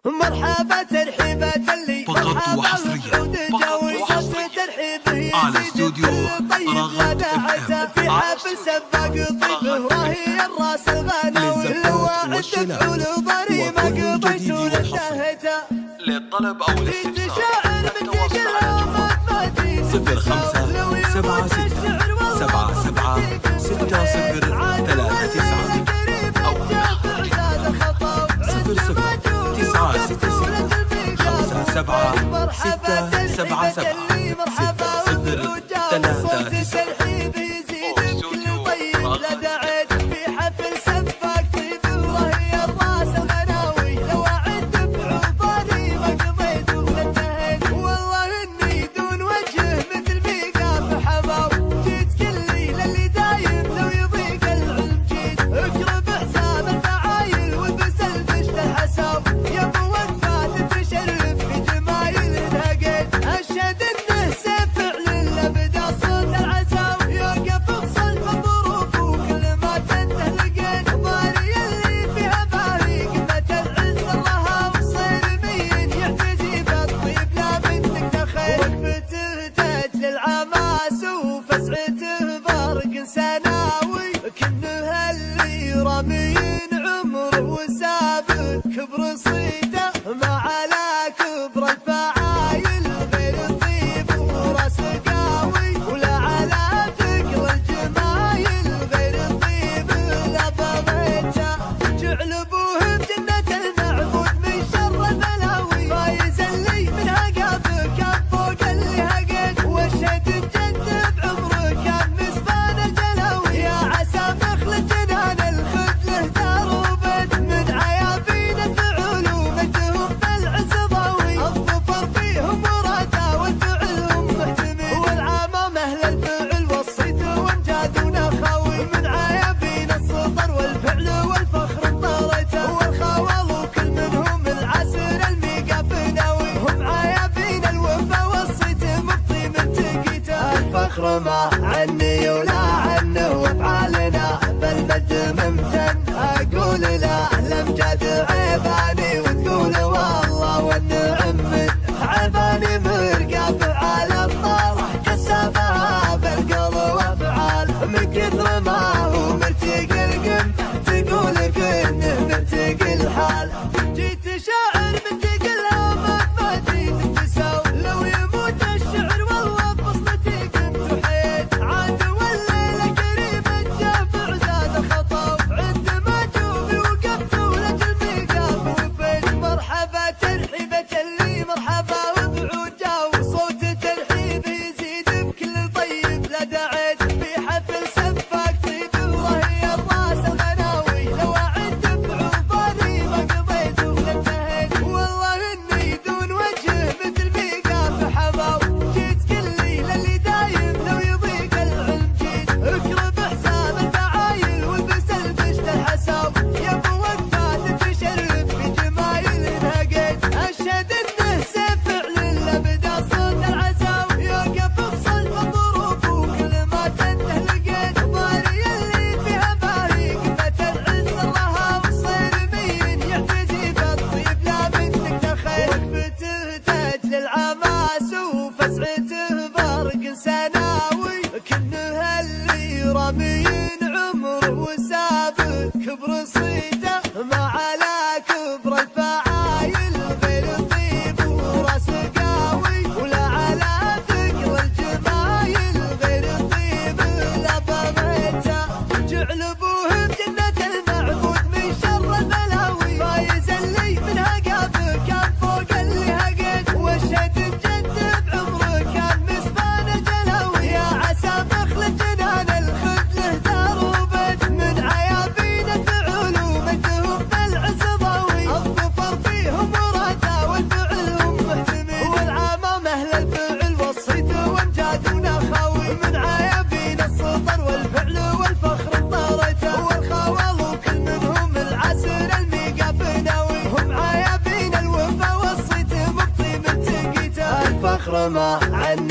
مرحبا ترحيبة اللي فقط وحصريا على استوديو رغد في حفل سباق طيبه راهي الراس الغناوي لواعد تفعول ضريمة قضيته لانتهيته للطلب أو تشاعر من تقلها مدمتي 0576760603 أو 100 عمره وسابق كبر صيته ما على كبر الفعايل غير الطيب وراس قاوي ولا على فكر الجمايل غير الطيب لا بغيته جعل ابوه بجنة المعبود من شر البلاوي فايز اللي من هقابه كان فوق اللي هقد والشد بجد بعمره كان مسبان الجلاوي يا عسى مخلد جنان الخد دار وبد من عيابين فعول ومدهم بالعز ضاوي الظفر فيهم مراده والفعلهم محتمي والعامة اهل الفعل والصيت وامجاد ونخاوي من عيابين السطر والفعل والفخر طارته والخوال وكل منهم العسر الميقا فناوي هم عيابين الوفا والصيت مبطي من تقيته الفخر ما عني ولا عنه وافعالنا بل مد ممتن اقول لا الامجاد عيباني وتقول والله والنعم من عيباني مرقى فعال الطارح كسبها بالقلب وافعال من كثر ما هو مرتقي القم تقول كأنه مرتقي الحال جيت شاعر من تقلها ما جيت تساوي لو يموت الشعر والله ببصمتي كنت حيد عاد والليله كريمه الجافع زاد خطا عندما جوبي وقفت ولجل ميقاف وفيت مرحبا ترحيبه اللي مرحبا وبعود جاو صوت الترحيب يزيد بكل طيب لا دعيت في حفل سباق طيب وهي الراس الغناوي لو اعد دفع ضريبه قضيت وانتهيت والله اني دون وجه مثل ميقاف حماو جيت كل ليله اللي دايم لو يضيق العلم جيت اقرب حساب الفعايل والبس البشت الحساو يا ابو وقفات تشرف بجمايل انهقيت اشهد انه سيف فعل لبدا صوت العزاو يوقف افصل بظروف وكل ما تنته لقيت ضاري اللي فيها باهي قمه العز الرها والصير مين يعتزي بالطيب لا منك تخيل وقفته تاج للعماس وفسعته برق سناوي كأنه اللي رامين عمره وسابق كبر صيته ما على كبر الفعايل غير الطيب وراس قاوي ولا على فكر الجمايل غير الطيب لا بغيته جعل ابوه بجنة المعبود من شر البلاوي فايز اللي من هقابه كان فوق اللي هقد والشد بجد بعمره كان مسبان الجلاوي يا عسى مخلد جنان الخد له دار وبد من عيابين فعول ومدهم بالعز ضاوي الظفر فيهم مراده والفعلهم محتمي والعامة اهل الفعل والصيت وامجاد ونخاوي من عيابين السطر والفعل والفخر طارته والخوال وكل منهم العسر الميقا فناوي هم عيابين الوفا والصيت مبطي من تقيته الفخر ما عني